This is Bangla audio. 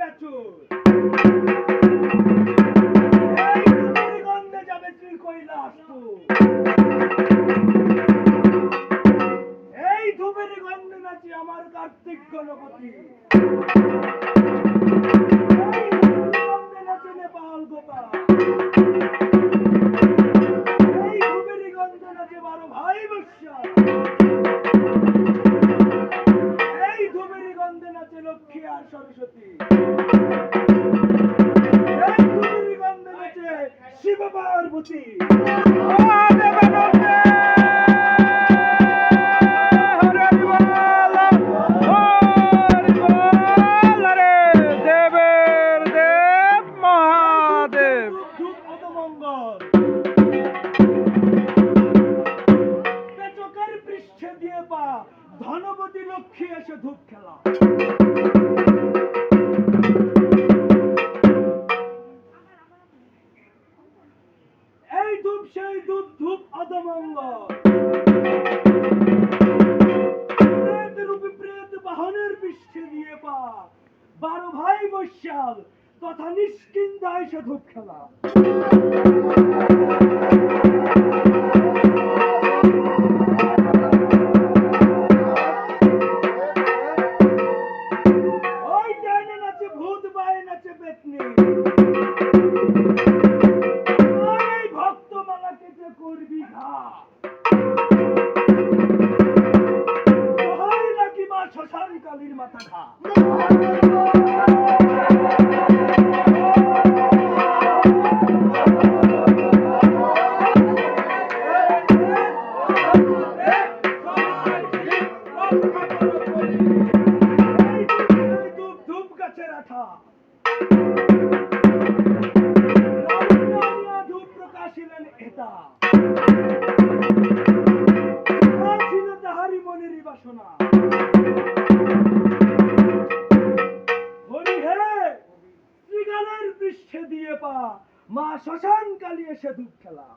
বেচুর এই ধূপের গন্ধে যাবে তুই কৈলাস এই ধূপের গন্ধে নাচি আমার কার্তিক গণপতি এই ধূপের গন্ধে নাচে নেপাল গোপাল এই ধূপের গন্ধে নাচে 12 ভাই বৈশ্যা এই ধূপের গন্ধে নাচে লক্ষ্মী আর সরস্বতী এই ধূপের গন্ধে নাচে শিব পার্বতী ধনপতি লক্ষ্মী এসে ধূপ খেলা এই ধূপ সেই ধূপ ধূপ অদমঙ্গল প্রেত রূপী প্রেত বাহনের পৃষ্ঠে দিয়ে পা 12 ভাই বৈশ্যাল তথা নিষ্কিন্দা এসে ধূপ খেলা কালীর মাথা খা ধূপ গাছের আঠা ধূপ প্রকাশিলেন এটা ছিল তাহারি মনেরই বাসনা পৃষ্ঠে দিয়ে পা মা শ্মশান কালী এসে ধূপ খেলা